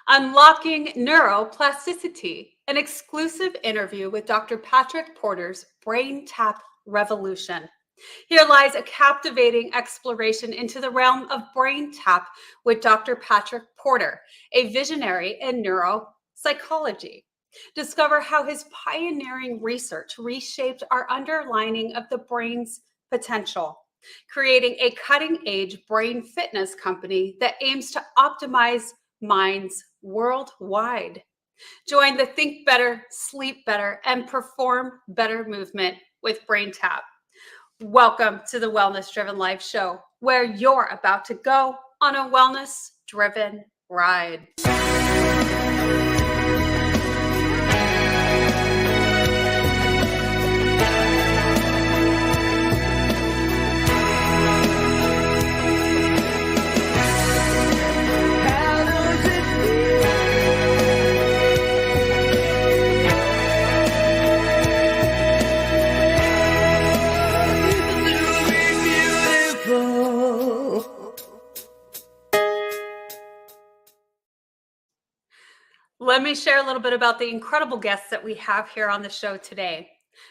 Unlocking Neuroplasticity, an exclusive interview with Dr. Patrick Porter's BrainTap revolution. Here lies a captivating exploration into the realm of BrainTap with Dr. Patrick Porter, a visionary in neuropsychology. Discover how his pioneering research reshaped our underlining of the brain's potential, creating a cutting-edge brain fitness company that aims to optimize minds worldwide. Join the Think Better, Sleep Better, and Perform Better movement with BrainTap. Welcome to the Wellness Driven Life Show, where you're about to go on a wellness driven ride. Let me share a little bit about the incredible guests that we have here on the show today.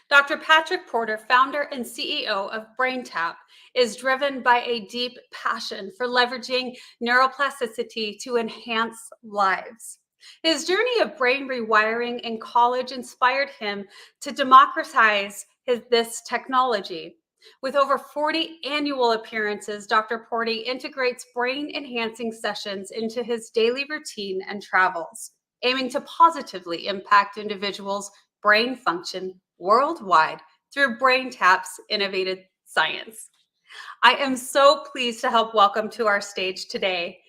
Dr. Patrick Porter, founder and CEO of BrainTap, is driven by a deep passion for leveraging neuroplasticity to enhance lives. His journey of brain rewiring in college inspired him to democratize this technology. With over 40 annual appearances, Dr. Porter integrates brain-enhancing sessions into his daily routine and travels, aiming to positively impact individuals' brain function worldwide through BrainTap's innovative science. I am so pleased to help welcome to our stage today,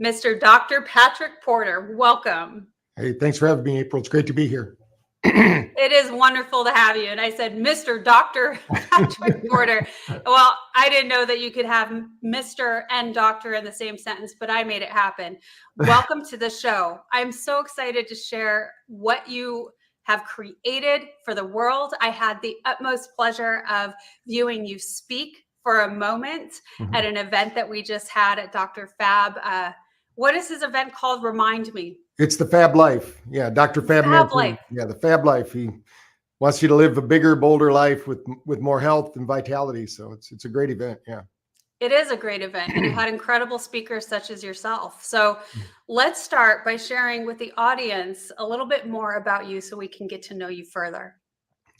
Mr. Dr. Patrick Porter. Welcome. Hey, thanks for having me, April. It's great to be here. It is wonderful to have you. And I said, Mr. Dr. Patrick Porter. Well, I didn't know that you could have Mr. and Doctor in the same sentence, but I made it happen. Welcome to the show. I'm so excited to share what you have created for the world. I had the utmost pleasure of viewing you speak for a moment at an event that we just had at Dr. Fab. What is his event called? Remind me. It's the Fab Life. Yeah, Dr. Fab Life. Yeah, the Fab Life. He wants you to live a bigger, bolder life with more health and vitality. So it's a great event. Yeah. It is a great event, and you had incredible speakers such as yourself. So let's start by sharing with the audience a little bit more about you so we can get to know you further.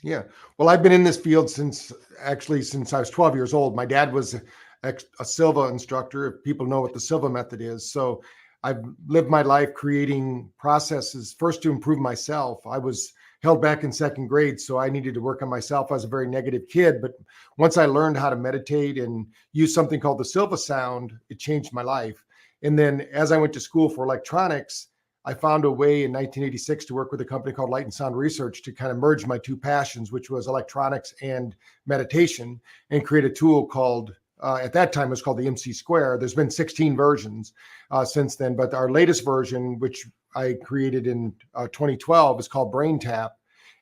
Yeah. Well, I've been in this field since I was 12 years old. My dad was a Silva instructor, if people know what the Silva method is. So I've lived my life creating processes first to improve myself. I was held back in second grade, so I needed to work on myself. I was a very negative kid, but once I learned how to meditate and use something called the Silva sound, it changed my life. And then as I went to school for electronics, I found a way in 1986 to work with a company called Light and Sound Research to kind of merge my two passions, which was electronics and meditation, and create a tool called at that time, it was called the MC Square. There's been 16 versions since then, but our latest version, which I created in 2012, is called BrainTap,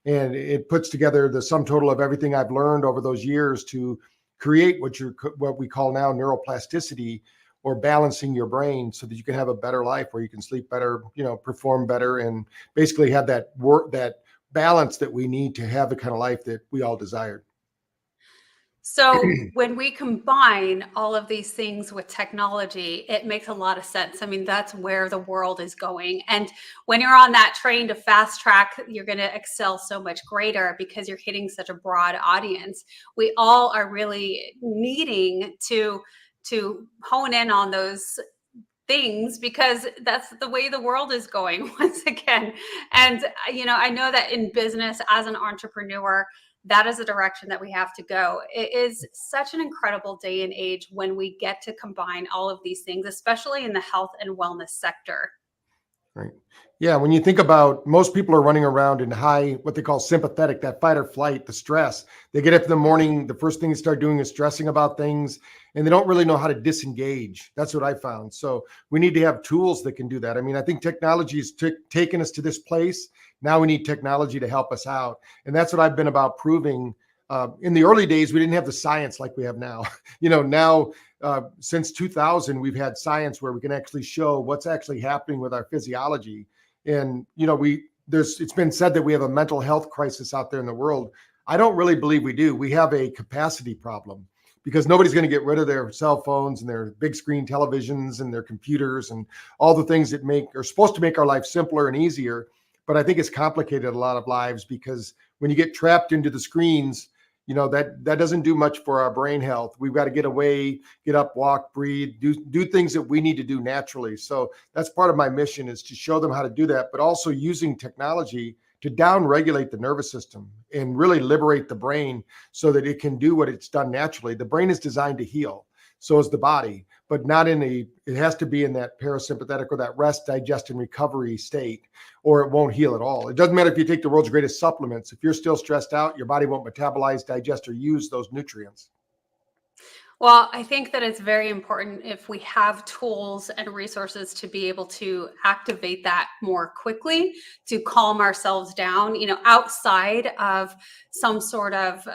and it puts together the sum total of everything I've learned over those years to create what we call now neuroplasticity, or balancing your brain so that you can have a better life, where you can sleep better, perform better, and basically have that balance that we need to have the kind of life that we all desired. So when we combine all of these things with technology, it makes a lot of sense. I mean, that's where the world is going. And when you're on that train to fast track, you're going to excel so much greater because you're hitting such a broad audience. We all are really needing to hone in on those things because that's the way the world is going once again. And, I know that in business as an entrepreneur, that is the direction that we have to go. It is such an incredible day and age when we get to combine all of these things, especially in the health and wellness sector. Right. Yeah. When you think about, most people are running around in high, what they call sympathetic, that fight or flight, the stress. They get up in the morning, the first thing they start doing is stressing about things, and they don't really know how to disengage. That's what I found. So we need to have tools that can do that. I mean, I think technology has taken us to this place. Now we need technology to help us out. And that's what I've been about proving In the early days, we didn't have the science like we have now. Now since 2000, we've had science where we can actually show what's actually happening with our physiology. And it's been said that we have a mental health crisis out there in the world. I don't really believe we do. We have a capacity problem because nobody's going to get rid of their cell phones and their big screen televisions and their computers and all the things that are supposed to make our life simpler and easier. But I think it's complicated a lot of lives because when you get trapped into the screens, that doesn't do much for our brain health. We've got to get away, get up, walk, breathe, do things that we need to do naturally. So that's part of my mission, is to show them how to do that, but also using technology to down-regulate the nervous system and really liberate the brain so that it can do what it's done naturally. The brain is designed to heal. So is the body, but it has to be in that parasympathetic or that rest, digest, and recovery state, or it won't heal at all. It doesn't matter if you take the world's greatest supplements. If you're still stressed out, your body won't metabolize, digest, or use those nutrients. Well, I think that it's very important if we have tools and resources to be able to activate that more quickly, to calm ourselves down, outside of some sort of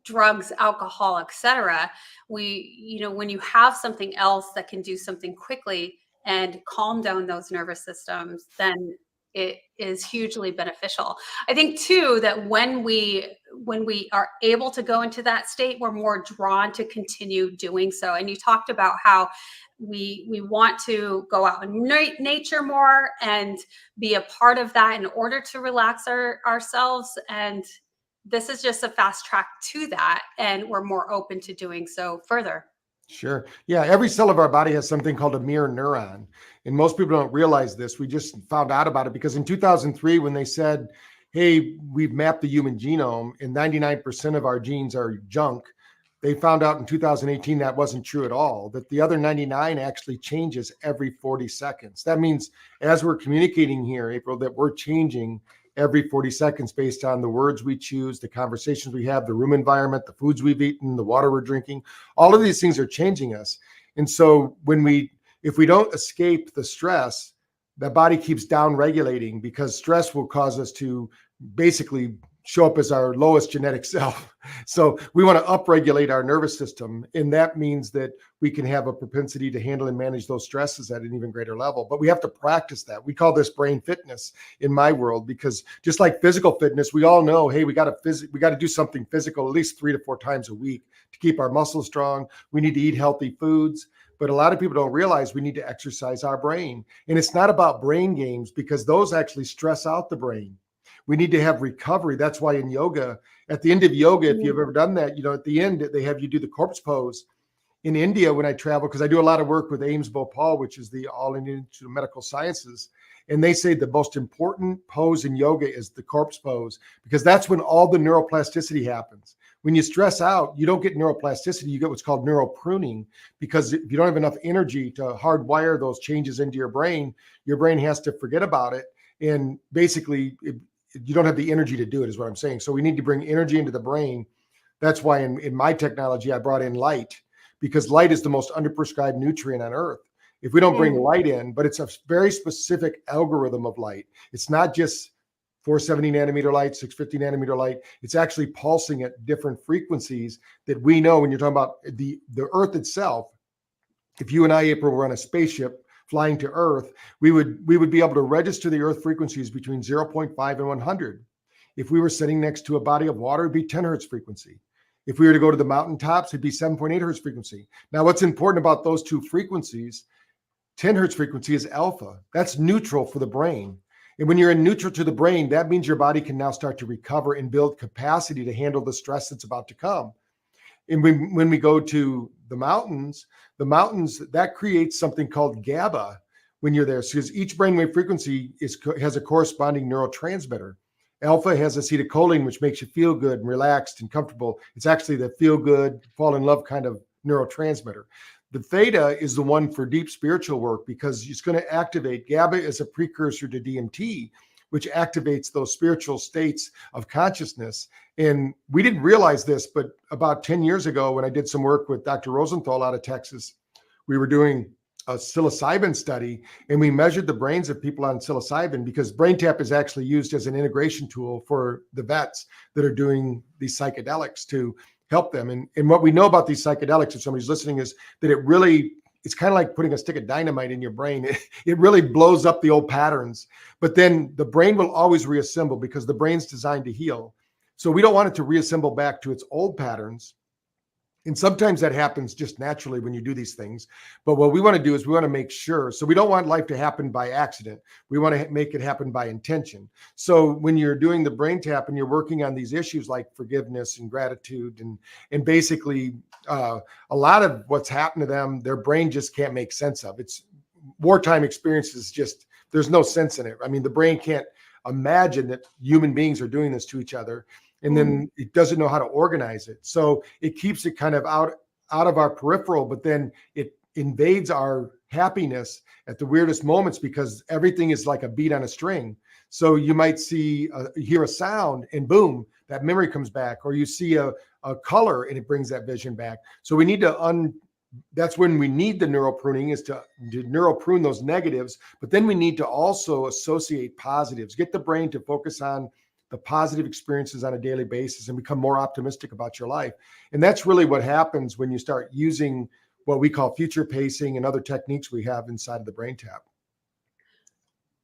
drugs, alcohol, etc. When you have something else that can do something quickly and calm down those nervous systems, then it is hugely beneficial. I think too that when we are able to go into that state, we're more drawn to continue doing so. And you talked about how we want to go out in nature more and be a part of that in order to relax ourselves. And this is just a fast track to that, and we're more open to doing so further. Sure. Yeah. Every cell of our body has something called a mirror neuron. And most people don't realize this. We just found out about it because in 2003, when they said, hey, we've mapped the human genome and 99% of our genes are junk, they found out in 2018 that wasn't true at all, that the other 99 actually changes every 40 seconds. That means as we're communicating here, April, that we're changing every 40 seconds based on the words we choose, the conversations we have, the room environment, the foods we've eaten, the water we're drinking. All of these things are changing us. And so if we don't escape the stress, the body keeps down regulating, because stress will cause us to basically show up as our lowest genetic self. So we want to upregulate our nervous system. And that means that we can have a propensity to handle and manage those stresses at an even greater level. But we have to practice that. We call this brain fitness in my world, because just like physical fitness, we all know, hey, we got to do something physical at least 3 to 4 times a week to keep our muscles strong. We need to eat healthy foods. But a lot of people don't realize we need to exercise our brain. And it's not about brain games, because those actually stress out the brain. We need to have recovery. That's why in yoga, at the end of yoga, if you've ever done that, at the end, they have you do the corpse pose. In India, when I travel, because I do a lot of work with AIMS Bhopal, which is the All Indian Institute of Medical Sciences, and they say the most important pose in yoga is the corpse pose, because that's when all the neuroplasticity happens. When you stress out, you don't get neuroplasticity, you get what's called neuropruning, because if you don't have enough energy to hardwire those changes into your brain has to forget about it. And basically, you don't have the energy to do it, is what I'm saying. So we need to bring energy into the brain. That's why in my technology, I brought in light, because light is the most underprescribed nutrient on earth. If we don't bring light in, but it's a very specific algorithm of light. It's not just 470 nanometer light, 650 nanometer light. It's actually pulsing at different frequencies that we know. When you're talking about the earth itself, if you and I, April, were on a spaceship flying to Earth, we would be able to register the Earth frequencies between 0.5 and 100. If we were sitting next to a body of water, it'd be 10 hertz frequency. If we were to go to the mountaintops, it'd be 7.8 hertz frequency. Now, what's important about those two frequencies, 10 hertz frequency is alpha. That's neutral for the brain. And when you're in neutral to the brain, that means your body can now start to recover and build capacity to handle the stress that's about to come. And when we go to the mountains, that creates something called GABA when you're there. So because each brainwave frequency has a corresponding neurotransmitter. Alpha has acetylcholine, which makes you feel good and relaxed and comfortable. It's actually the feel good, fall in love kind of neurotransmitter. The theta is the one for deep spiritual work, because it's going to activate. GABA is a precursor to DMT, which activates those spiritual states of consciousness. And we didn't realize this, but about 10 years ago, when I did some work with Dr. Rosenthal out of Texas, we were doing psilocybin study, and we measured the brains of people on psilocybin, because BrainTap is actually used as an integration tool for the vets that are doing these psychedelics to help them. And what we know about these psychedelics, if somebody's listening, is that it's kind of like putting a stick of dynamite in your brain. It really blows up the old patterns, but then the brain will always reassemble because the brain's designed to heal. So we don't want it to reassemble back to its old patterns. And sometimes that happens just naturally when you do these things. But what we want to do is we want to make sure. So we don't want life to happen by accident. We want to make it happen by intention. So when you're doing the BrainTap and you're working on these issues like forgiveness and gratitude and basically a lot of what's happened to them, their brain just can't make sense of. It's wartime experiences, just there's no sense in it. I mean, the brain can't imagine that human beings are doing this to each other. And then it doesn't know how to organize it. So it keeps it kind of out of our peripheral, but then it invades our happiness at the weirdest moments because everything is like a beat on a string. So you might hear a sound and boom, that memory comes back, or you see a color and it brings that vision back. So we need to that's when we need the neural pruning, is to neural prune those negatives, but then we need to also associate positives, get the brain to focus on the positive experiences on a daily basis and become more optimistic about your life. And that's really what happens when you start using what we call future pacing and other techniques we have inside of the BrainTap.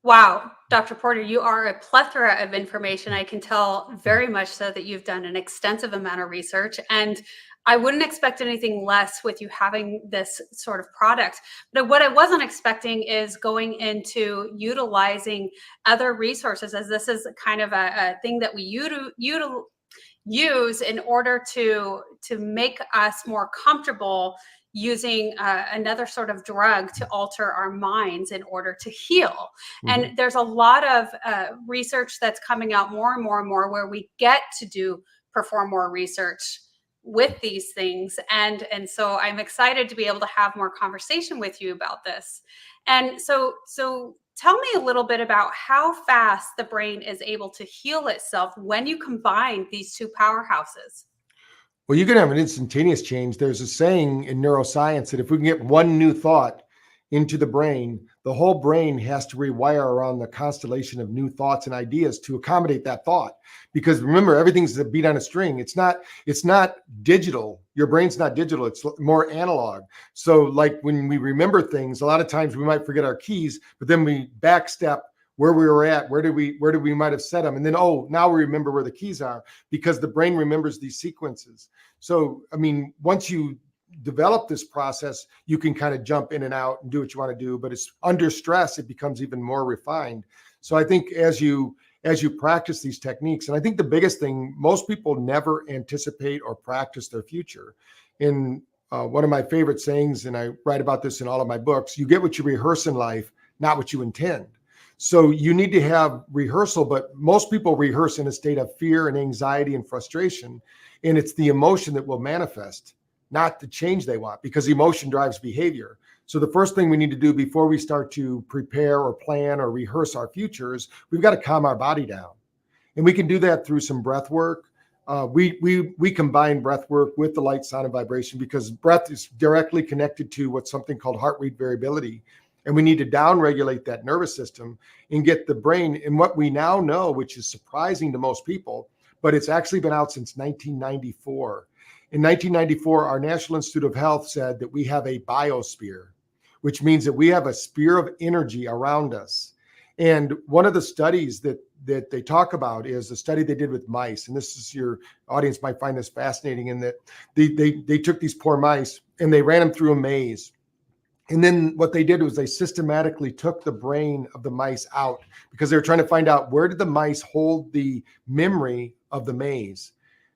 Wow, Dr. Porter, you are a plethora of information. I can tell very much so that you've done an extensive amount of research, and I wouldn't expect anything less with you having this sort of product. But what I wasn't expecting is going into utilizing other resources, as this is kind of a thing that we use in order to make us more comfortable using another sort of drug to alter our minds in order to heal. And there's a lot of research that's coming out more and more and more where we get to perform more research with these things. And so I'm excited to be able to have more conversation with you about this. And so tell me a little bit about how fast the brain is able to heal itself when you combine these two powerhouses. Well, you can have an instantaneous change. There's a saying in neuroscience that if we can get one new thought into the brain, the whole brain has to rewire around the constellation of new thoughts and ideas to accommodate that thought. Because remember, everything's a beat on a string. It's not digital. Your brain's not digital. It's more analog. So like when we remember things, a lot of times we might forget our keys, but then we backstep where we were at, where did we might have set them. And then, now we remember where the keys are because the brain remembers these sequences. So, I mean, once you develop this process, you can kind of jump in and out and do what you want to do, but it's under stress, it becomes even more refined. So I think as you practice these techniques, and I think the biggest thing, most people never anticipate or practice their future. In one of my favorite sayings, and I write about this in all of my books, you get what you rehearse in life, not what you intend. So you need to have rehearsal, but most people rehearse in a state of fear and anxiety and frustration. And it's the emotion that will manifest, not the change they want, because emotion drives behavior. So the first thing we need to do before we start to prepare or plan or rehearse our futures, we've got to calm our body down. And we can do that through some breath work. We combine breath work with the light, sound, and vibration because breath is directly connected to what's something called heart rate variability. And we need to down-regulate that nervous system and get the brain. And what we now know, which is surprising to most people, but it's actually been out since 1994. In 1994, our National Institute of Health said that we have a biosphere, which means that we have a sphere of energy around us. And one of the studies that they talk about is the study they did with mice. And this is, your audience might find this fascinating, in that they took these poor mice and they ran them through a maze. And then what they did was they systematically took the brain of the mice out because they were trying to find out, where did the mice hold the memory of the maze?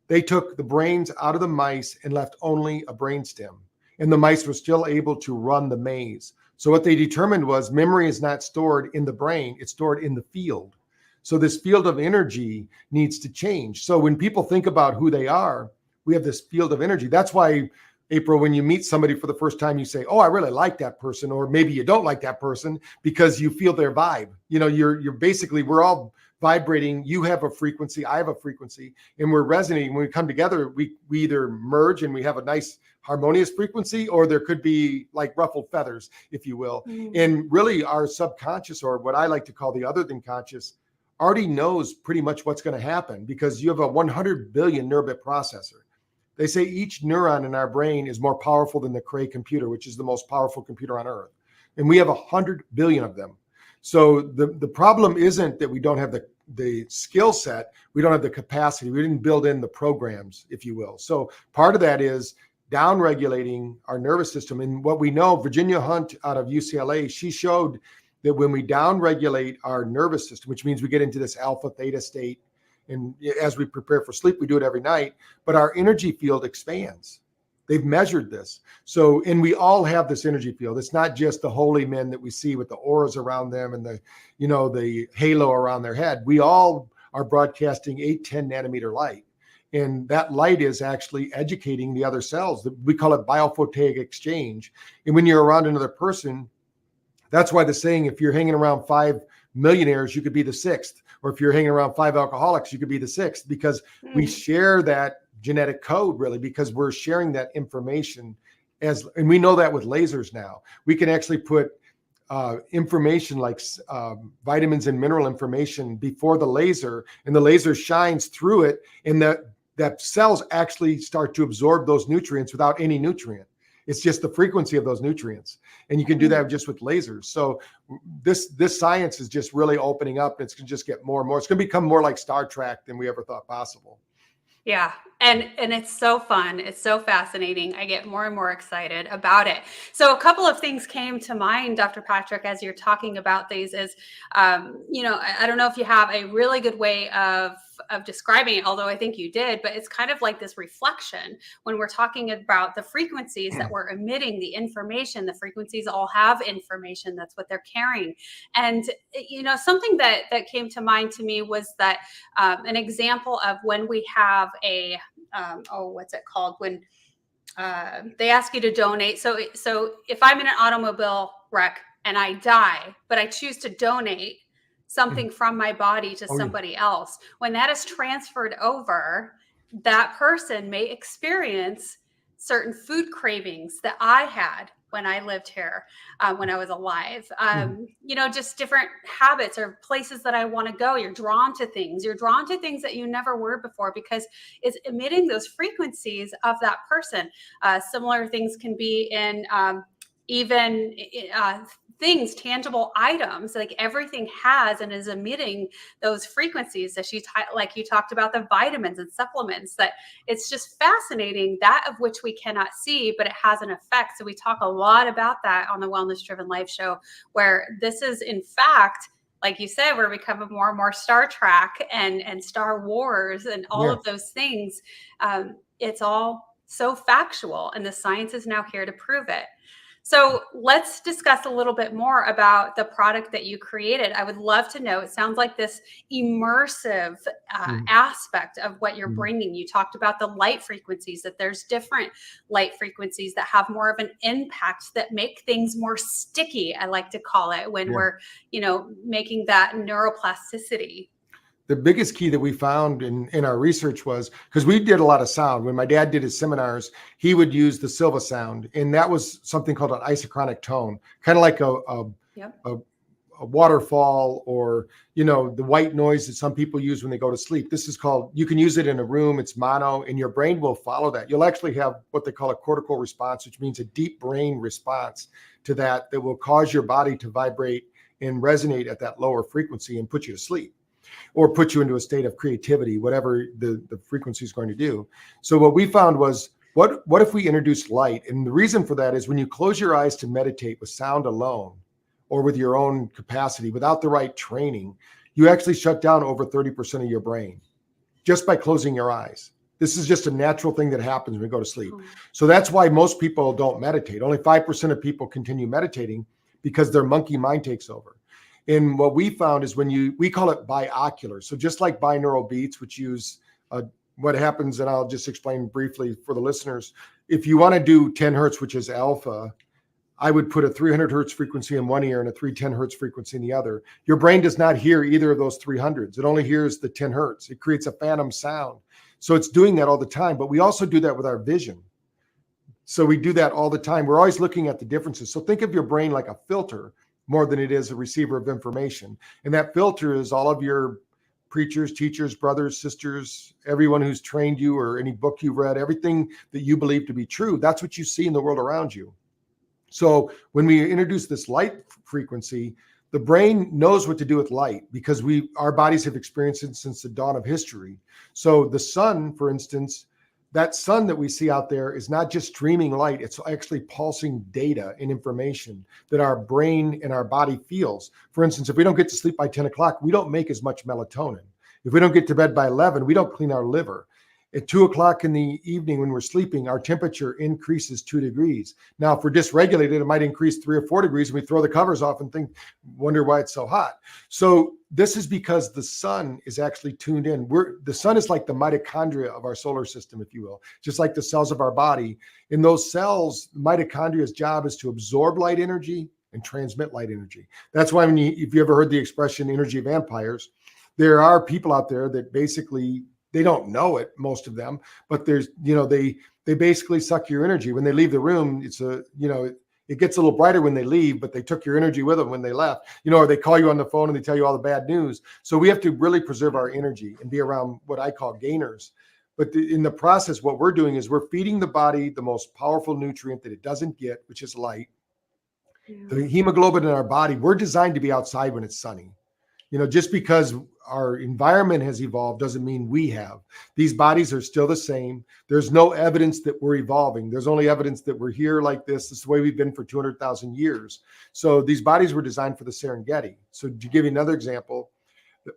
They took the brains out of the mice and left only a brainstem. And the mice were still able to run the maze. So what they determined was memory is not stored in the brain, it's stored in the field. So this field of energy needs to change. So when people think about who they are, we have this field of energy. That's why April, when you meet somebody for the first time, you say, oh, I really like that person, or maybe you don't like that person because you feel their vibe. You're basically, we're all vibrating. You have a frequency, I have a frequency, and we're resonating. When we come together, we either merge and we have a nice harmonious frequency, or there could be like ruffled feathers, if you will. And really our subconscious, or what I like to call the other than conscious, already knows pretty much what's going to happen, because you have a 100 billion neurobit processor. They say each neuron in our brain is more powerful than the Cray computer, which is the most powerful computer on earth. And we have 100 billion of them. So the problem isn't that we don't have the skill set, we don't have the capacity, we didn't build in the programs, if you will. So part of that is down-regulating our nervous system. And what we know, Virginia Hunt out of UCLA, she showed that when we down-regulate our nervous system, which means we get into this alpha theta state, and as we prepare for sleep, we do it every night, but our energy field expands. They've measured this. So, and we all have this energy field. It's not just the holy men that we see with the auras around them and the halo around their head. We all are broadcasting 8-10 nanometer light. And that light is actually educating the other cells. We call it biophotic exchange. And when you're around another person, that's why the saying, if you're hanging around 5 millionaires, you could be the 6th. Or if you're hanging around 5 alcoholics, you could be the 6th, because we share that genetic code, really, because we're sharing that information. And we know that with lasers now. We can actually put information like vitamins and mineral information before the laser, and the laser shines through it, and that cells actually start to absorb those nutrients without any nutrient. It's just the frequency of those nutrients. And you can do that just with lasers. So this science is just really opening up. It's going to just get more and more. It's going to become more like Star Trek than we ever thought possible. Yeah. And it's so fun. It's so fascinating. I get more and more excited about it. So a couple of things came to mind, Dr. Patrick, as you're talking about these is, I don't know if you have a really good way of describing it, although I think you did, but it's kind of like this reflection when we're talking about the frequencies that we're emitting, the information. The frequencies all have information. That's what they're carrying. And, something that came to mind to me was that an example of when we have a, what's it called? When they ask you to donate. So if I'm in an automobile wreck and I die, but I choose to donate something from my body to somebody else, when that is transferred over, that person may experience certain food cravings that I had when I lived here, when I was alive, just different habits or places that I want to go. You're drawn to things. You're drawn to things that you never were before, because it's emitting those frequencies of that person. Similar things can be in even things, tangible items, like everything has and is emitting those frequencies that like you talked about, the vitamins and supplements, that it's just fascinating, that of which we cannot see, but it has an effect. So we talk a lot about that on the Wellness Driven Life show, where this is in fact, like you said, we're becoming more and more Star Trek and Star Wars and all of those things. It's all so factual, and the science is now here to prove it. So let's discuss a little bit more about the product that you created. I would love to know, it sounds like this immersive aspect of what you're bringing. You talked about the light frequencies, that there's different light frequencies that have more of an impact, that make things more sticky, I like to call it, when we're, making that neuroplasticity. The biggest key that we found in our research was, because we did a lot of sound. When my dad did his seminars, he would use the Silva sound, and that was something called an isochronic tone, kind of like a waterfall, or the white noise that some people use when they go to sleep. This is called, you can use it in a room, it's mono, and your brain will follow that. You'll actually have what they call a cortical response, which means a deep brain response to that will cause your body to vibrate and resonate at that lower frequency and put you to sleep, or put you into a state of creativity, whatever the frequency is going to do. So what we found was, what if we introduced light? And the reason for that is, when you close your eyes to meditate with sound alone, or with your own capacity, without the right training, you actually shut down over 30% of your brain just by closing your eyes. This is just a natural thing that happens when we go to sleep. So that's why most people don't meditate. Only 5% of people continue meditating, because their monkey mind takes over. And what we found is, we call it biocular. So just like binaural beats, which use what happens, and I'll just explain briefly for the listeners, if you want to do 10 hertz, which is alpha, I would put a 300 hertz frequency in one ear and a 310 hertz frequency in the other. Your brain does not hear either of those 300s. It only hears the 10 hertz. It creates a phantom sound. So it's doing that all the time. But we also do that with our vision. So we do that all the time. We're always looking at the differences. So think of your brain like a filter more than it is a receiver of information. And that filter is all of your preachers, teachers, brothers, sisters, everyone who's trained you, or any book you've read, everything that you believe to be true. That's what you see in the world around you. So when we introduce this light frequency, the brain knows what to do with light because our bodies have experienced it since the dawn of history. So the sun, for instance, that sun that we see out there is not just streaming light, it's actually pulsing data and information that our brain and our body feels. For instance, if we don't get to sleep by 10 o'clock, we don't make as much melatonin. If we don't get to bed by 11, we don't clean our liver. At 2 o'clock in the evening when we're sleeping, our temperature increases 2 degrees. Now, if we're dysregulated, it might increase 3 or 4 degrees, and we throw the covers off and wonder why it's so hot. So this is because the sun is actually tuned in. The sun is like the mitochondria of our solar system, if you will, just like the cells of our body. In those cells, mitochondria's job is to absorb light energy and transmit light energy. That's why if you ever heard the expression energy vampires, there are people out there that basically, they don't know it, most of them, but they basically suck your energy. When they leave the room, it gets a little brighter when they leave, but they took your energy with them when they left, or they call you on the phone and they tell you all the bad news. So we have to really preserve our energy and be around what I call gainers. But in the process, what we're doing is we're feeding the body the most powerful nutrient that it doesn't get, which is light. Yeah. The hemoglobin in our body, we're designed to be outside when it's sunny. Just because our environment has evolved doesn't mean we have. These bodies are still the same. There's no evidence that we're evolving. There's only evidence that we're here like this. This is the way we've been for 200,000 years. So these bodies were designed for the Serengeti. So to give you another example,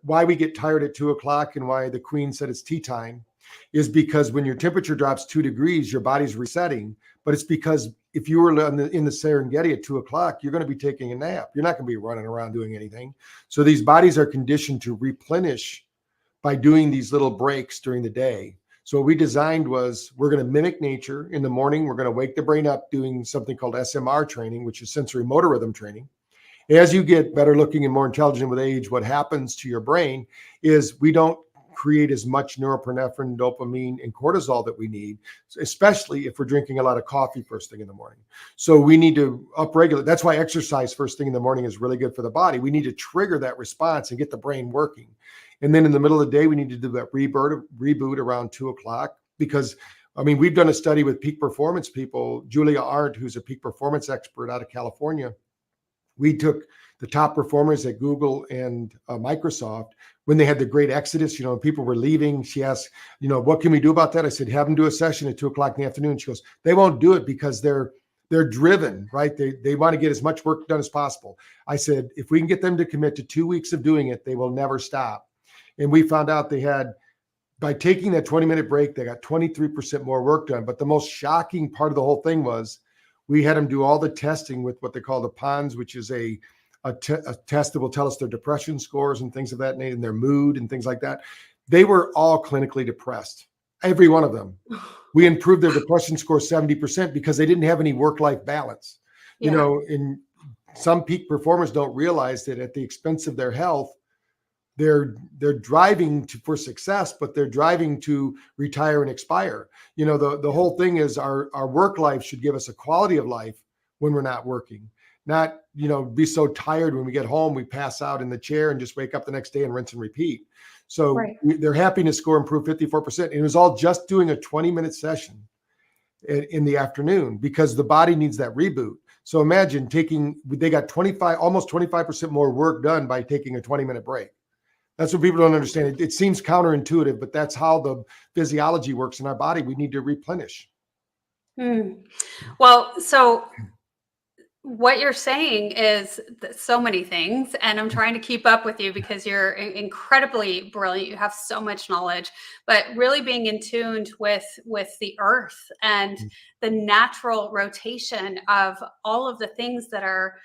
why we get tired at 2 o'clock and why the Queen said it's tea time is because when your temperature drops 2 degrees, your body's resetting. But it's because if you were in the Serengeti at 2 o'clock, you're going to be taking a nap. You're not going to be running around doing anything. So these bodies are conditioned to replenish by doing these little breaks during the day. So what we designed was we're going to mimic nature. In the morning, we're going to wake the brain up doing something called SMR training, which is sensory motor rhythm training. As you get better looking and more intelligent with age, what happens to your brain is we don't create as much norepinephrine, dopamine, and cortisol that we need, especially if we're drinking a lot of coffee first thing in the morning. So we need to upregulate. That's why exercise first thing in the morning is really good for the body. We need to trigger that response and get the brain working. And then in the middle of the day, we need to do that reboot around 2 o'clock because, we've done a study with peak performance people. Julia Arndt, who's a peak performance expert out of California, we took the top performers at Google and Microsoft when they had the great exodus, people were leaving. She asked, what can we do about that? I said, have them do a session at 2 o'clock in the afternoon. She goes, they won't do it because they're driven, right? They want to get as much work done as possible. I said, if we can get them to commit to 2 weeks of doing it, they will never stop. And we found out by taking that 20-minute break, they got 23% more work done. But the most shocking part of the whole thing was we had them do all the testing with what they call the PONS, which is a test that will tell us their depression scores and things of that nature and their mood and things like that. They were all clinically depressed, every one of them. We improved their depression score 70% because they didn't have any work-life balance. Yeah. And some peak performers don't realize that at the expense of their health, they're driving for success, but they're driving to retire and expire. The whole thing is our work life should give us a quality of life when we're not working. Not, be so tired when we get home, we pass out in the chair and just wake up the next day and rinse and repeat. So right. Their happiness score improved 54%. And it was all just doing a 20-minute session in the afternoon because the body needs that reboot. So imagine they got almost 25% more work done by taking a 20-minute break. That's what people don't understand. It seems counterintuitive, but that's how the physiology works in our body. We need to replenish. Well, so what you're saying is so many things, and I'm trying to keep up with you because you're incredibly brilliant. You have so much knowledge, but really being in tune with the earth and the natural rotation of all of the things that are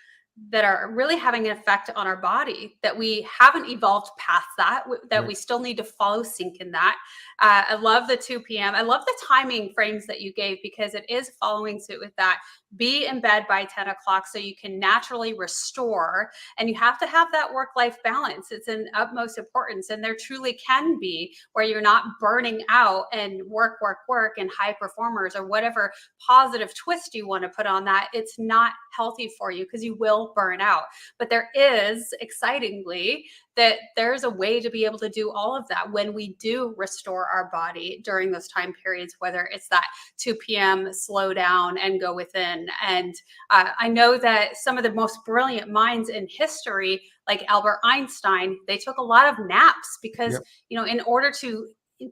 that are really having an effect on our body, that we haven't evolved past that, that we still need to follow sync in that. I love the 2 p.m. I love the timing frames that you gave, because it is following suit with that. Be in bed by 10 o'clock so you can naturally restore. And you have to have that work-life balance. It's an utmost importance. And there truly can be where you're not burning out and work, and high performers, or whatever positive twist you want to put on that. It's not healthy for you, because you will burn out. But there is, excitingly, that there's a way to be able to do all of that when we do restore our body during those time periods, whether it's that 2 p.m. slow down and go within. And I know that some of the most brilliant minds in history, like Albert Einstein, they took a lot of naps because, in order to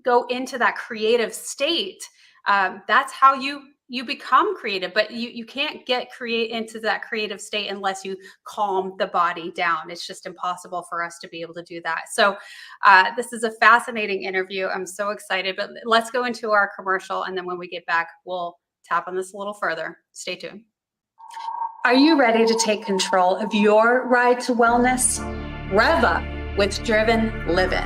go into that creative state, that's how you become creative. But you can't get into that creative state unless you calm the body down. It's just impossible for us to be able to do that. So this is a fascinating interview. I'm so excited. But let's go into our commercial, and then when we get back, we'll tap on this a little further. Stay tuned. Are you ready to take control of your ride to wellness? Rev up with Driven Living.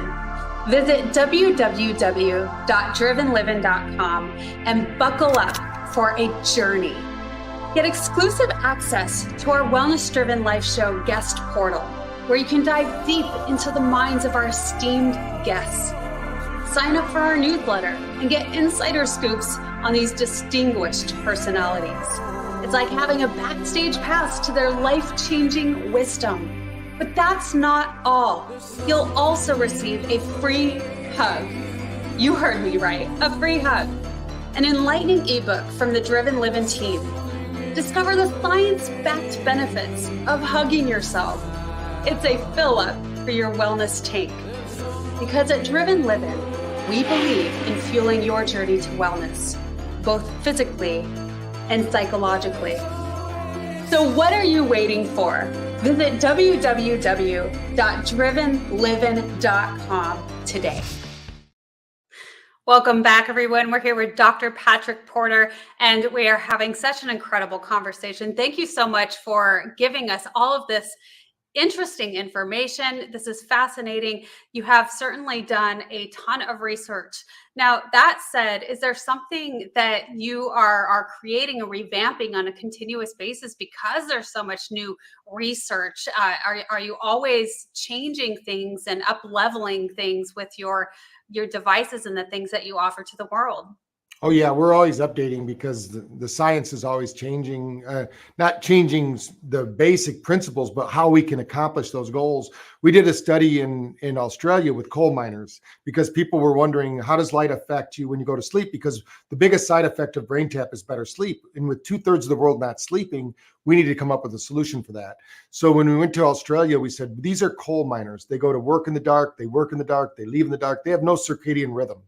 Visit www.drivenliving.com and buckle up for a journey. Get exclusive access to our Wellness Driven Life Show guest portal, where you can dive deep into the minds of our esteemed guests. Sign up for our newsletter and get insider scoops on these distinguished personalities. It's like having a backstage pass to their life-changing wisdom. But that's not all. You'll also receive a free hug. You heard me right, a free hug. An enlightening ebook from the Driven Living team. Discover the science-backed benefits of hugging yourself. It's a fill-up for your wellness tank. Because at Driven Living, we believe in fueling your journey to wellness, both physically and psychologically. So what are you waiting for? Visit www.drivenliving.com today. Welcome back, everyone. We're here with Dr. Patrick Porter, and we are having such an incredible conversation. Thank you so much for giving us all of this interesting information. This is fascinating. You have certainly done a ton of research. Now, that said, is there something that you are creating and revamping on a continuous basis because there's so much new research? Are you always changing things and up-leveling things with your devices and the things that you offer to the world? Oh yeah, we're always updating because the science is always changing, not changing the basic principles, but how we can accomplish those goals. We did a study in Australia with coal miners because people were wondering, how does light affect you when you go to sleep? Because the biggest side effect of BrainTap is better sleep. And with 2/3 of the world not sleeping, we need to come up with a solution for that. So when we went to Australia, we said, these are coal miners. They go to work in the dark, they work in the dark, they leave in the dark. They have no circadian rhythm.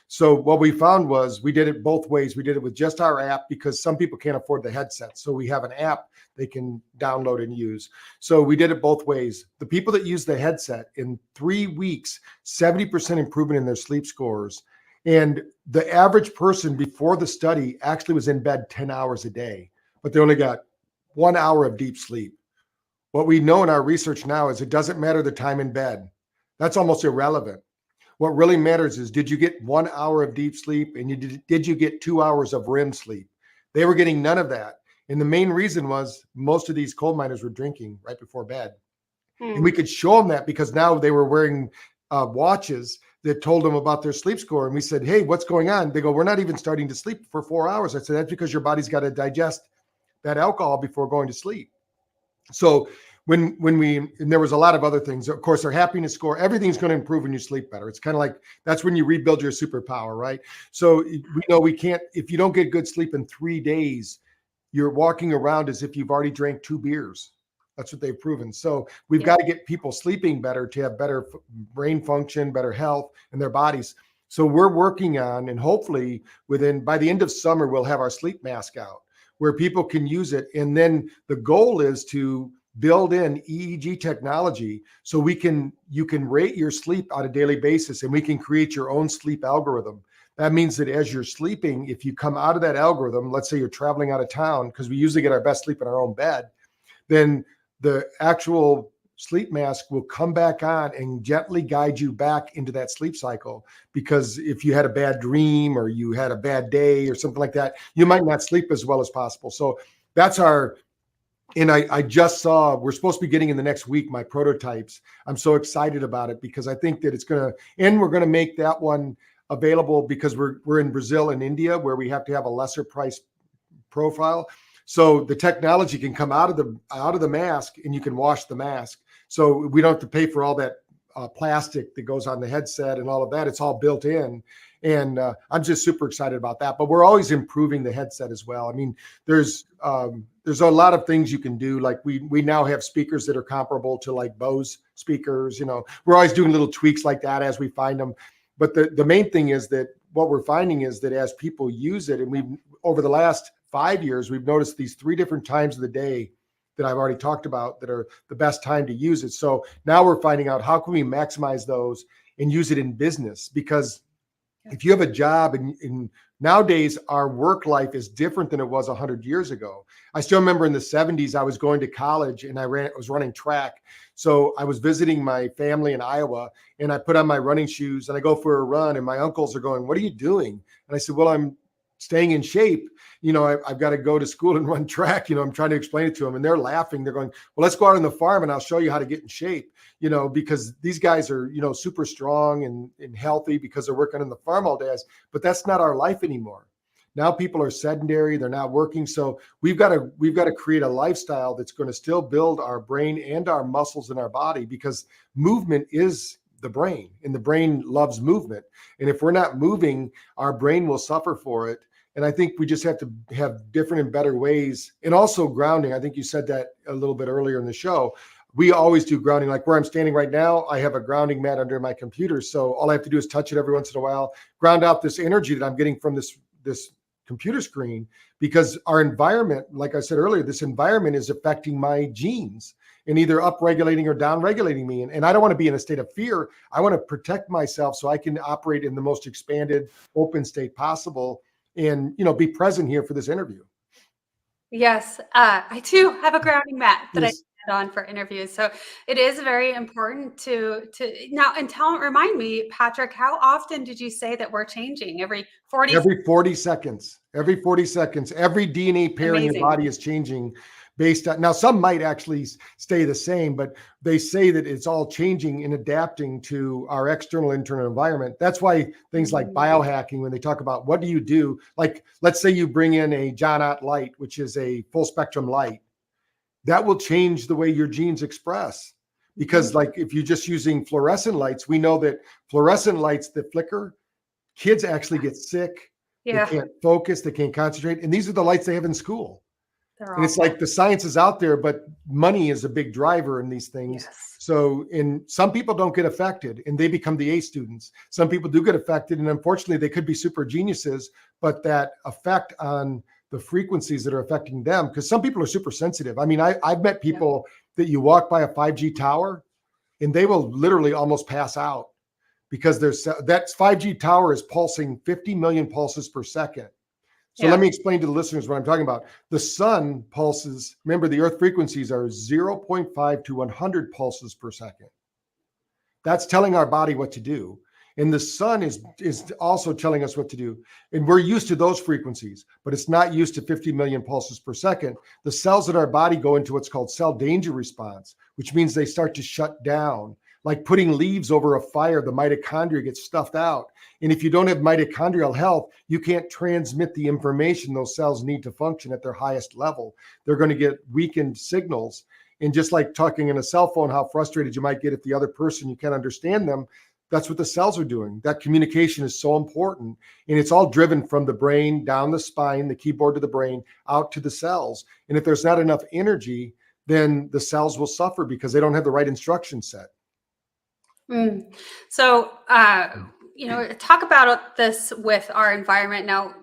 So what we found was we did it both ways. We did it with just our app because some people can't afford the headset. So we have an app they can download and use. So we did it both ways. The people that use the headset, in 3 weeks, 70% improvement in their sleep scores. And the average person before the study actually was in bed 10 hours a day, but they only got 1 hour of deep sleep. What we know in our research now is it doesn't matter the time in bed. That's almost irrelevant. What really matters is, did you get 1 hour of deep sleep, and did you get 2 hours of REM sleep? They were getting none of that. And the main reason was most of these coal miners were drinking right before bed. And we could show them that because now they were wearing watches that told them about their sleep score. And we said, hey, what's going on? They go, we're not even starting to sleep for 4 hours. I said, that's because your body's got to digest that alcohol before going to sleep. So and there was a lot of other things. Of course, their happiness score, everything's going to improve when you sleep better. It's kind of like, that's when you rebuild your superpower, right? So we know we can't, if you don't get good sleep in 3 days, you're walking around as if you've already drank 2 beers. That's what they've proven. So we've got to get people sleeping better to have better brain function, better health in their bodies. So we're working on, and hopefully by the end of summer, we'll have our sleep mask out where people can use it. And then the goal is to build in EEG technology so you can rate your sleep on a daily basis, and we can create your own sleep algorithm. That means that as you're sleeping, if you come out of that algorithm, let's say you're traveling out of town, because we usually get our best sleep in our own bed, then the actual sleep mask will come back on and gently guide you back into that sleep cycle. Because if you had a bad dream or you had a bad day or something like that, you might not sleep as well as possible. So that's our, and I just saw, we're supposed to be getting in the next week my prototypes. I'm so excited about it because I think that it's going to, and we're going to make that one available because we're in Brazil and India where we have to have a lesser price profile. So the technology can come out of the mask and you can wash the mask. So we don't have to pay for all that plastic that goes on the headset and all of that. It's all built in. And I'm just super excited about that. But we're always improving the headset as well. I mean, there's a lot of things you can do. Like we now have speakers that are comparable to like Bose speakers. You know, we're always doing little tweaks like that as we find them. But the main thing is that what we're finding is that as people use it, and we've over the last 5 years, we've noticed these 3 different times of the day that I've already talked about that are the best time to use it. So now we're finding out how can we maximize those and use it in business, because if you have a job and nowadays our work life is different than it was 100 years ago. I still remember in the 70s, I was going to college and I was running track. So I was visiting my family in Iowa and I put on my running shoes and I go for a run and my uncles are going, "What are you doing?" And I said, "Well, I'm staying in shape. You know, I've got to go to school and run track." You know, I'm trying to explain it to them and they're laughing. They're going, "Well, let's go out on the farm and I'll show you how to get in shape." You know, because these guys are, you know, super strong and healthy because they're working on the farm all day. But that's not our life anymore. Now people are sedentary, they're not working. So we've got to create a lifestyle that's going to still build our brain and our muscles in our body, because movement is the brain and the brain loves movement. And if we're not moving, our brain will suffer for it. And I think we just have to have different and better ways. And also grounding. I think you said that a little bit earlier in the show. We always do grounding. Like where I'm standing right now, I have a grounding mat under my computer. So all I have to do is touch it every once in a while, ground out this energy that I'm getting from this computer screen, because our environment, like I said earlier, this environment is affecting my genes and either upregulating or downregulating me. And I don't want to be in a state of fear. I want to protect myself so I can operate in the most expanded, open state possible and, you know, be present here for this interview. Yes, I too have a grounding mat that I Yes. stand on for interviews. So it is very important to now and remind me, Patrick, how often did you say that we're changing? Every 40 Every 40 seconds, every 40 seconds, every DNA pair in your Amazing. body is changing based on, now some might actually stay the same, but they say that it's all changing and adapting to our external, internal environment. That's why things like biohacking, when they talk about what do you do, like let's say you bring in a John Ott light, which is a full spectrum light, that will change the way your genes express. Because like if you're just using fluorescent lights, we know that fluorescent lights that flicker, kids actually get sick. They Yeah, can't focus. They can't concentrate. And these are the lights they have in school. they're And it's awful. like the science is out there, but money is a big driver in these things. Yes. So, and some people don't get affected and they become the A students. Some people do get affected. And unfortunately, they could be super geniuses, but that effect on the frequencies that are affecting them, because some people are super sensitive. I mean, I've met people that you walk by a 5G tower and they will literally almost pass out, because that 5G tower is pulsing 50 million pulses per second. So let me explain to the listeners what I'm talking about. The sun pulses, remember the earth frequencies are 0.5 to 100 pulses per second. That's telling our body what to do. And the sun is also telling us what to do. And we're used to those frequencies, but it's not used to 50 million pulses per second. The cells in our body go into what's called cell danger response, which means they start to shut down. Like putting leaves over a fire, the mitochondria gets stuffed out. And if you don't have mitochondrial health, you can't transmit the information those cells need to function at their highest level. They're going to get weakened signals. And just like talking in a cell phone, how frustrated you might get if the other person, you can't understand them. That's what the cells are doing. That communication is so important. And it's all driven from the brain, down the spine, the keyboard to the brain, out to the cells. And if there's not enough energy, then the cells will suffer because they don't have the right instruction set. So, talk about this with our environment. Now,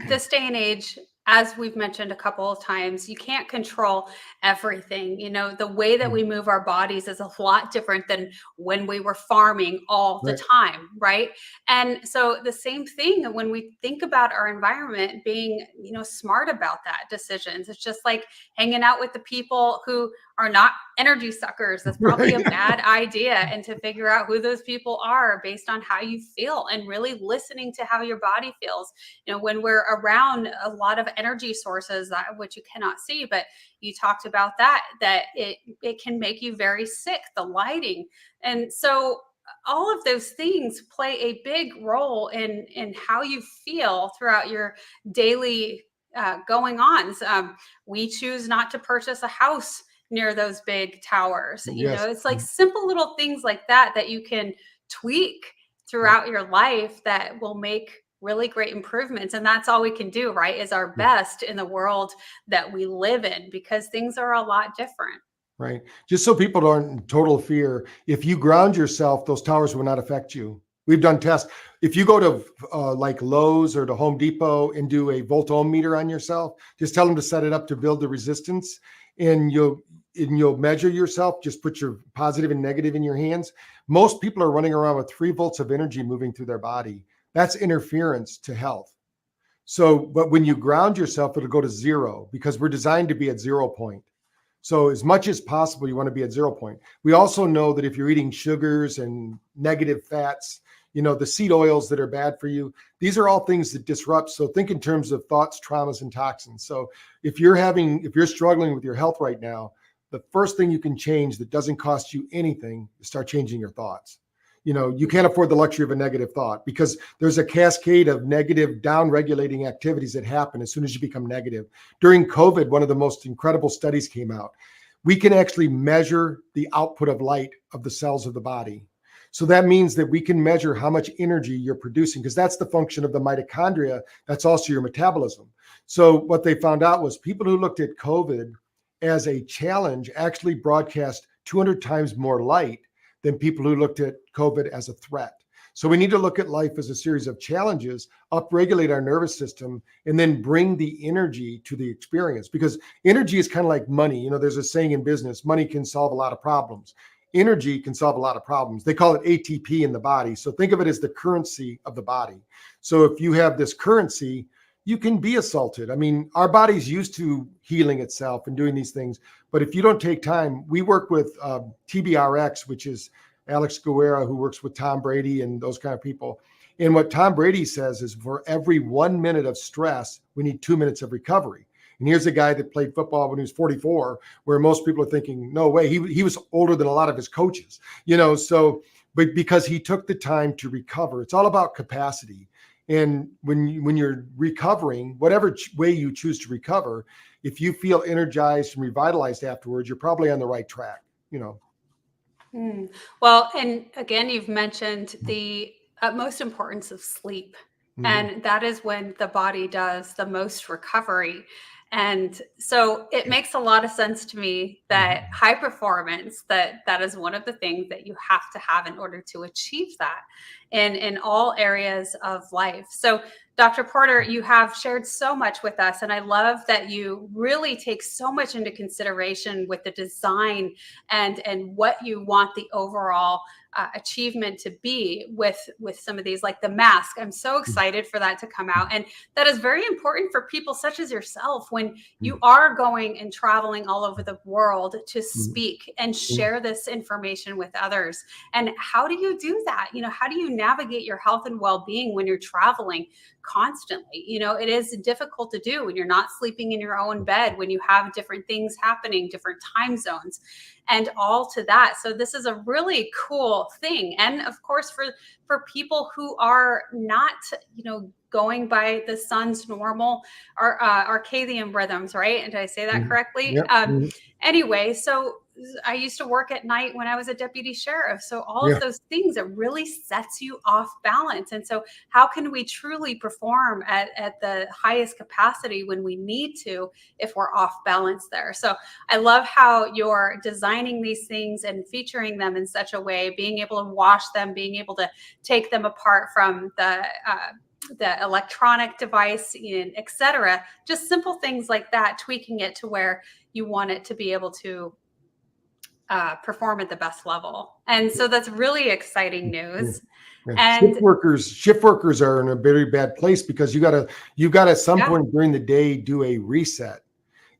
this day and age, as we've mentioned a couple of times, you can't control everything. You know, the way that we move our bodies is a lot different than when we were farming all the Right. time, right? And so the same thing when we think about our environment, being, smart about that decisions. It's just like hanging out with the people who are not energy suckers. That's probably a Right. bad idea. And to figure out who those people are based on how you feel and really listening to how your body feels. When we're around a lot of energy sources, that which you cannot see, but you talked about that it can make you very sick, the lighting. And so all of those things play a big role in how you feel throughout your daily going ons. We choose not to purchase a house near those big towers. Yes. It's like simple little things like that you can tweak throughout your life that will make really great improvements. And that's all we can do, right? Is our best in the world that we live in, because things are a lot different. Right. Just so people aren't in total fear, if you ground yourself, those towers will not affect you. We've done tests. If you go to like Lowe's or to Home Depot and do a volt ohm meter on yourself, just tell them to set it up to build the resistance, and you'll measure yourself. Just put your positive and negative in your hands. Most people are running around with 3 volts of energy moving through their body. That's interference to health. So, but when you ground yourself, it'll go to 0, because we're designed to be at 0 point. So as much as possible, you want to be at 0 point. We also know that if you're eating sugars and negative fats, the seed oils that are bad for you, these are all things that disrupt. So think in terms of thoughts, traumas, and toxins. So if you're struggling with your health right now, the first thing you can change that doesn't cost you anything is start changing your thoughts. You can't afford the luxury of a negative thought, because there's a cascade of negative down-regulating activities that happen as soon as you become negative. During COVID, one of the most incredible studies came out. We can actually measure the output of light of the cells of the body. So that means that we can measure how much energy you're producing, because that's the function of the mitochondria. That's also your metabolism. So what they found out was people who looked at COVID as a challenge actually broadcast 200 times more light than people who looked at COVID as a threat. So we need to look at life as a series of challenges, upregulate our nervous system, and then bring the energy to the experience. Because energy is kind of like money. There's a saying in business, money can solve a lot of problems. Energy can solve a lot of problems. They call it ATP in the body. So think of it as the currency of the body. So if you have this currency, you can be assaulted. I mean, our body's used to healing itself and doing these things. But if you don't take time, we work with TBRX, which is Alex Guerra, who works with Tom Brady and those kind of people. And what Tom Brady says is, for every 1 minute of stress, we need 2 minutes of recovery. And here's a guy that played football when he was 44, where most people are thinking, no way, he was older than a lot of his coaches, but because he took the time to recover. It's all about capacity. And when you're recovering, whatever way you choose to recover, if you feel energized and revitalized afterwards, you're probably on the right track, Well, and again, you've mentioned the utmost importance of sleep. Mm-hmm. And that is when the body does the most recovery. And so it makes a lot of sense to me that high performance, that is one of the things that you have to have in order to achieve that in all areas of life. So Dr. Porter, you have shared so much with us, and I love that you really take so much into consideration with the design and what you want the overall achievement to be with some of these, like the mask. I'm so excited for that to come out. And that is very important for people such as yourself, when you are going and traveling all over the world to speak and share this information with others. And how do you do that? How do you navigate your health and well-being when you're traveling constantly? It is difficult to do when you're not sleeping in your own bed, when you have different things happening, different time zones, and all to that. So this is a really cool thing. And of course, for people who are not, going by the sun's normal or circadian rhythms, right? And did I say that correctly? Yep. Anyway, so I used to work at night when I was a deputy sheriff. So all of those things, it really sets you off balance. And so how can we truly perform at the highest capacity when we need to, if we're off balance there? So I love how you're designing these things and featuring them in such a way, being able to wash them, being able to take them apart from the electronic device, et cetera. Just simple things like that, tweaking it to where you want it to be able to perform at the best level. And so that's really exciting news. Yeah. And shift workers are in a very bad place, because you got to at some point during the day do a reset.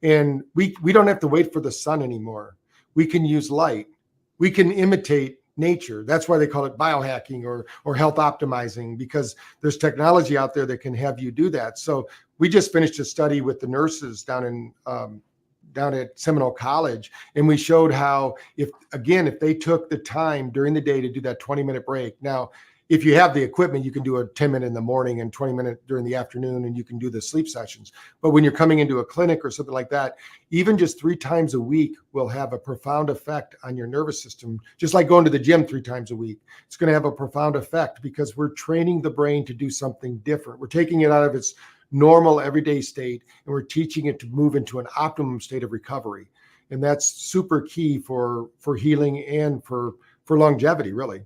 And we don't have to wait for the sun anymore. we can use light. We can imitate nature. That's why they call it biohacking or health optimizing, because there's technology out there that can have you do that. So we just finished a study with the nurses down at Seminole College, and we showed how if they took the time during the day to do that 20-minute break. Now, if you have the equipment, you can do a 10-minute in the morning and 20-minute during the afternoon, and you can do the sleep sessions. But when you're coming into a clinic or something like that, even just 3 times a week will have a profound effect on your nervous system. Just like going to the gym 3 times a week, it's going to have a profound effect because we're training the brain to do something different. We're taking it out of its normal everyday state, and we're teaching it to move into an optimum state of recovery. And that's super key for healing and for longevity, really.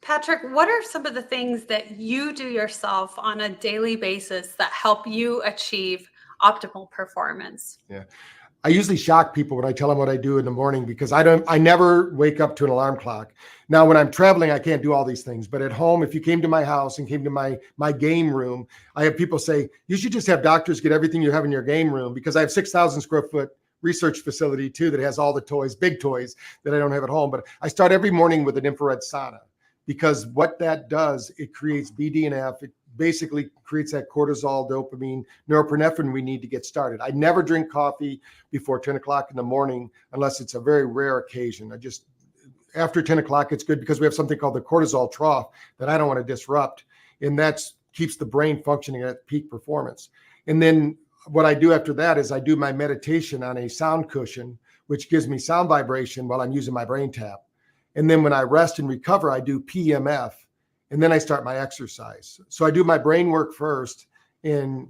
Patrick, what are some of the things that you do yourself on a daily basis that help you achieve optimal performance? Yeah. I usually shock people when I tell them what I do in the morning, because I never wake up to an alarm clock. Now, when I'm traveling, I can't do all these things, but at home, if you came to my house and came to my game room, I have people say, you should just have doctors get everything you have in your game room, because I have 6,000 square foot research facility too, that has all the toys, big toys that I don't have at home. But I start every morning with an infrared sauna, because what that does, it creates BDNF. It basically creates that cortisol, dopamine, norepinephrine we need to get started. I never drink coffee before 10 o'clock in the morning unless it's a very rare occasion. After 10 o'clock, it's good because we have something called the cortisol trough that I don't want to disrupt. And that keeps the brain functioning at peak performance. And then what I do after that is I do my meditation on a sound cushion, which gives me sound vibration while I'm using my BrainTap. And then when I rest and recover, I do PEMF, and then I start my exercise. So I do my brain work first and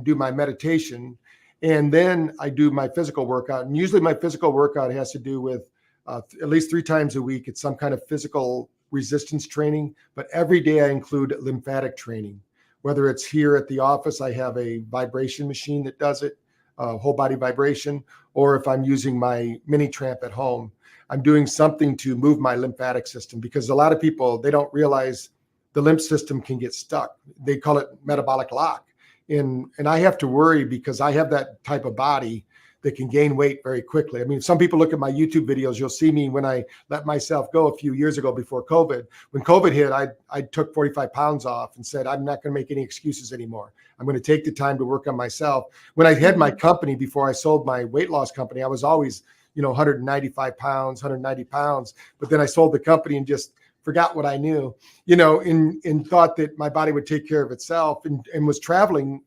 do my meditation, and then I do my physical workout. And usually my physical workout has to do with at least 3 times a week. It's some kind of physical resistance training, but every day I include lymphatic training. Whether it's here at the office, I have a vibration machine that does it, whole body vibration, or if I'm using my mini tramp at home, I'm doing something to move my lymphatic system, because a lot of people, they don't realize the lymph system can get stuck. They call it metabolic lock. And I have to worry because I have that type of body that can gain weight very quickly. I mean, some people look at my YouTube videos, you'll see me when I let myself go a few years ago before COVID. When COVID hit, I took 45 pounds off and said, I'm not going to make any excuses anymore. I'm going to take the time to work on myself. When I had my company, before I sold my weight loss company, I was always 195 pounds, 190 pounds. But then I sold the company and just forgot what I knew, and thought that my body would take care of itself, and was traveling,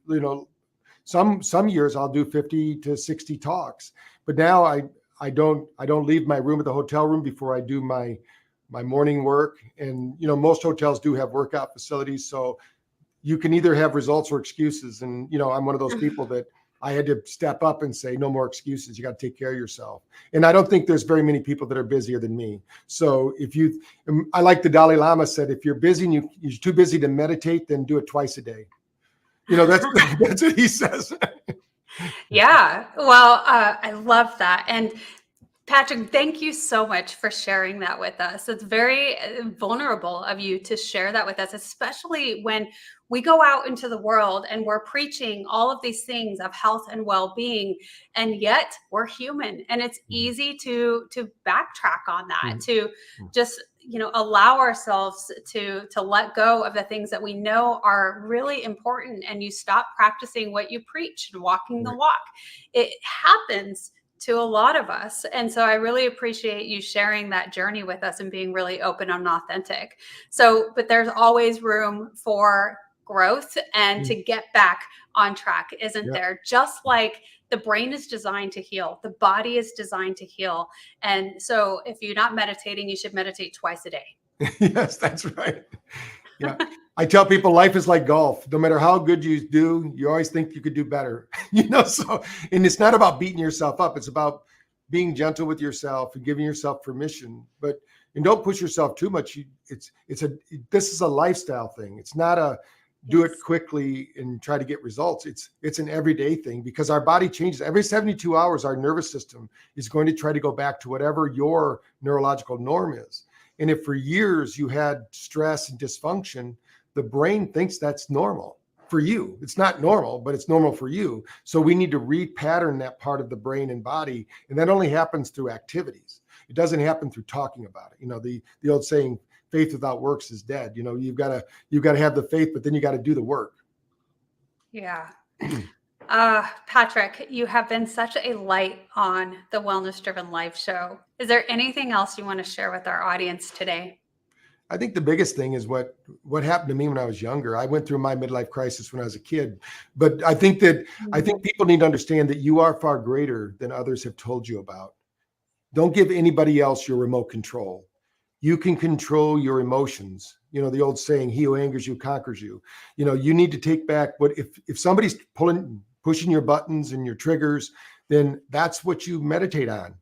some years I'll do 50 to 60 talks. But now I don't leave my room at the hotel room before I do my morning work. And, most hotels do have workout facilities. So you can either have results or excuses. And, I'm one of those people that I had to step up and say, no more excuses. You got to take care of yourself. And I don't think there's very many people that are busier than me. So I like the Dalai Lama said, if you're busy and you're too busy to meditate, then do it twice a day. That's what he says. Yeah. Well, I love that. And Patrick, thank you so much for sharing that with us. It's very vulnerable of you to share that with us, especially when we go out into the world and we're preaching all of these things of health and well-being, and yet we're human, and it's easy to backtrack on that, to just allow ourselves to let go of the things that we know are really important, and you stop practicing what you preach and walking the walk. It happens to a lot of us. And so I really appreciate you sharing that journey with us and being really open and authentic. But there's always room for growth and to get back on track, isn't there? Just like the brain is designed to heal, the body is designed to heal. And so if you're not meditating, you should meditate twice a day. Yes, that's right. Yeah. I tell people life is like golf. No matter how good you do, you always think you could do better. So, and it's not about beating yourself up. It's about being gentle with yourself and giving yourself permission. And don't push yourself too much. This is a lifestyle thing. It's not a do it quickly and try to get results. It's an everyday thing, because our body changes. Every 72 hours, our nervous system is going to try to go back to whatever your neurological norm is. And if for years you had stress and dysfunction, the brain thinks that's normal. for you. It's not normal, but it's normal for you. So we need to repattern that part of the brain and body. And that only happens through activities. It doesn't happen through talking about it. The old saying, faith without works is dead. You've got to have the faith, but then you got to do the work. Yeah. Patrick, you have been such a light on the Wellness Driven Life show. Is there anything else you want to share with our audience today? I think the biggest thing is what happened to me when I was younger. I went through my midlife crisis when I was a kid, but I think people need to understand that you are far greater than others have told you about. Don't give anybody else your remote control. You can control your emotions. The old saying, he who angers you conquers you. You need to take back if somebody's pushing your buttons and your triggers, then that's what you meditate on.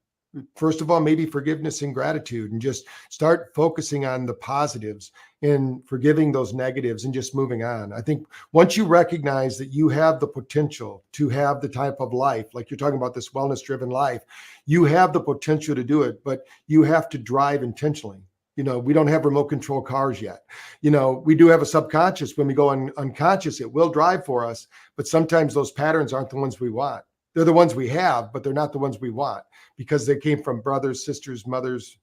First of all, maybe forgiveness and gratitude, and just start focusing on the positives and forgiving those negatives and just moving on. I think once you recognize that you have the potential to have the type of life, like you're talking about this wellness driven life, you have the potential to do it, but you have to drive intentionally. We don't have remote control cars yet. We do have a subconscious. When we go unconscious, it will drive for us, but sometimes those patterns aren't the ones we want. They're the ones we have, but they're not the ones we want because they came from brothers, sisters, mothers,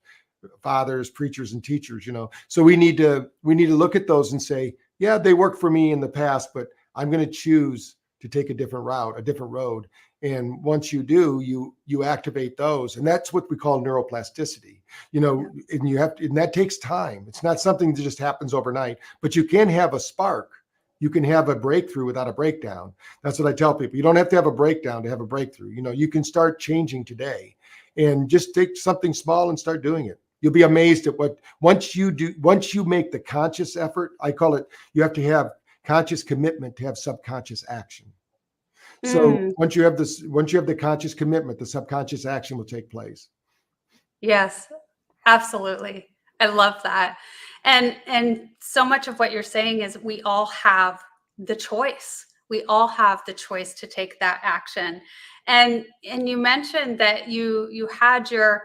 fathers, preachers, and teachers, So we need to look at those and say, yeah, they worked for me in the past, but I'm going to choose to take a different route, a different road. And once you do, you activate those. And that's what we call neuroplasticity, and that takes time. It's not something that just happens overnight, but you can have a spark. You can have a breakthrough without a breakdown. That's what I tell people. You don't have to have a breakdown to have a breakthrough. You can start changing today and just take something small and start doing it. You'll be amazed at once you make the conscious effort, I call it, you have to have conscious commitment to have subconscious action. So once you have the conscious commitment, the subconscious action will take place. Yes, absolutely. I love that. And so much of what you're saying is we all have the choice. We all have the choice to take that action. And you mentioned that you had your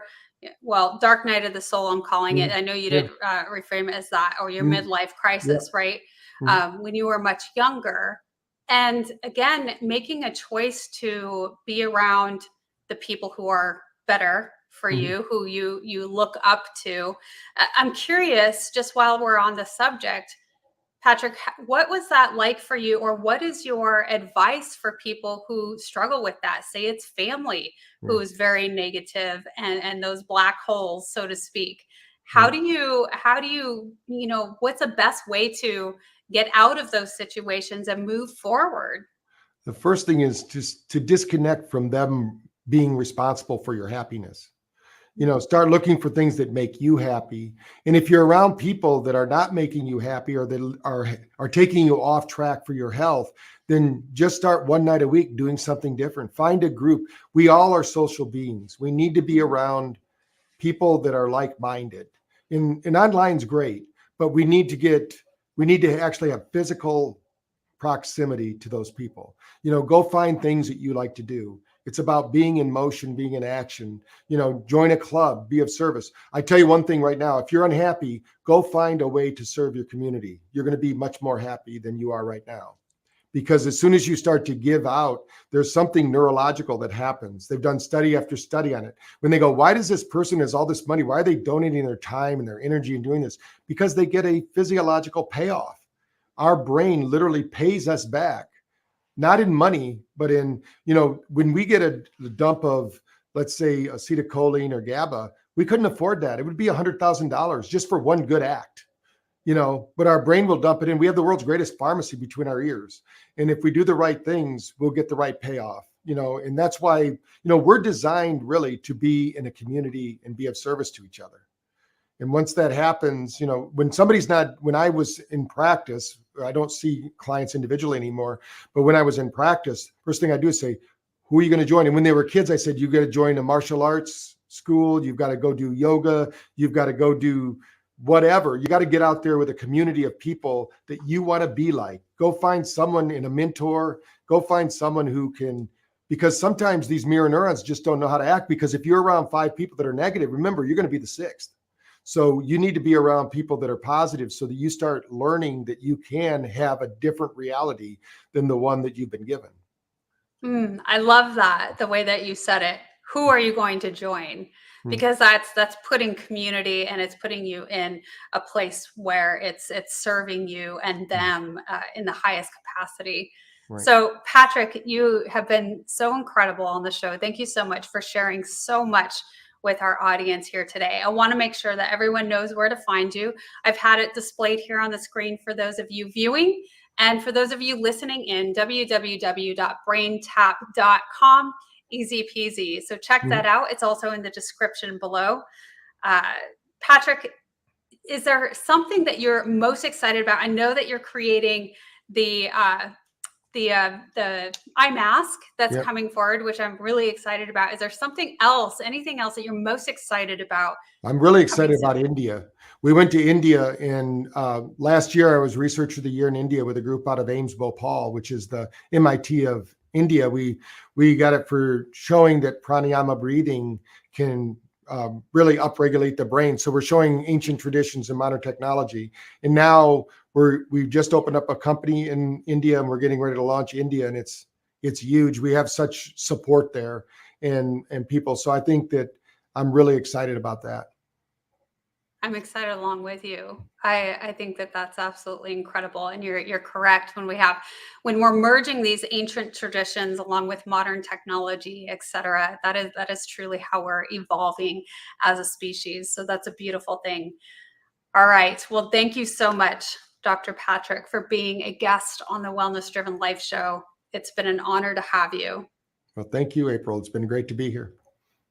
dark night of the soul, I'm calling it. I know you did reframe it as that, or your midlife crisis, right? When you were much younger. And again, making a choice to be around the people who are better for you, who you look up to. I'm curious, just while we're on the subject, Patrick, what was that like for you, or what is your advice for people who struggle with that? Say it's family who is very negative and those black holes, so to speak. How do you, what's the best way to get out of those situations and move forward? The first thing is just to disconnect from them being responsible for your happiness. Start looking for things that make you happy. And if you're around people that are not making you happy, or that are taking you off track for your health, then just start one night a week doing something different. Find a group. We all are social beings. We need to be around people that are like-minded. And online's great, but we need to actually have physical proximity to those people. Go find things that you like to do. It's about being in motion, being in action. Join a club, be of service. I tell you one thing right now, if you're unhappy, go find a way to serve your community. You're going to be much more happy than you are right now. Because as soon as you start to give out, there's something neurological that happens. They've done study after study on it. When they go, why does this person has all this money? Why are they donating their time and their energy and doing this? Because they get a physiological payoff. Our brain literally pays us back. Not in money, but in, when we get a dump of, let's say, acetylcholine or GABA, we couldn't afford that. It would be $100,000 just for one good act, but our brain will dump it in. We have the world's greatest pharmacy between our ears. And if we do the right things, we'll get the right payoff, and that's why, we're designed really to be in a community and be of service to each other. And once that happens, when I was in practice, I don't see clients individually anymore, but when I was in practice, first thing I do is say, who are you going to join? And when they were kids, I said, you got to join a martial arts school. You've got to go do yoga. You've got to go do whatever. You got to get out there with a community of people that you want to be like. Go find someone in a mentor. Go find someone who can, because sometimes these mirror neurons just don't know how to act, because if you're around 5 people that are negative, remember, you're going to be the 6th. So you need to be around people that are positive so that you start learning that you can have a different reality than the one that you've been given. I love that, the way that you said it. Who are you going to join? Mm. Because that's putting community, and it's putting you in a place where it's serving you and them in the highest capacity. Right. So, Patrick, you have been so incredible on the show. Thank you so much for sharing so much with our audience here today. I want to make sure that everyone knows where to find you. I've had it displayed here on the screen for those of you viewing. And for those of you listening in, www.braintap.com, easy peasy. So check that out. It's also in the description below. Patrick, is there something that you're most excited about? I know that you're creating the eye mask that's Yep. coming forward, which I'm really excited about. Is there something else, anything else that you're most excited about? I'm really excited about India. We went to India, and last year I was Researcher of the Year in India with a group out of Ames, Bhopal, which is the MIT of India. We got it for showing that pranayama breathing can really upregulate the brain. So we're showing ancient traditions and modern technology. And now we've just opened up a company in India, and we're getting ready to launch India, and it's huge. We have such support there and people. So I think that I'm really excited about that. I'm excited along with you. I think that that's absolutely incredible, and you're correct. When we're merging these ancient traditions along with modern technology, et cetera, that is truly how we're evolving as a species. So that's a beautiful thing. All right. Well, thank you so much, Dr. Patrick, for being a guest on the Wellness Driven Life Show. It's been an honor to have you. Well, thank you, April. It's been great to be here.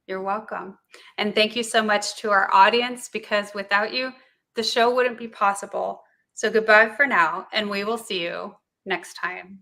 You're welcome. And thank you so much to our audience, because without you, the show wouldn't be possible. So goodbye for now, and we will see you next time.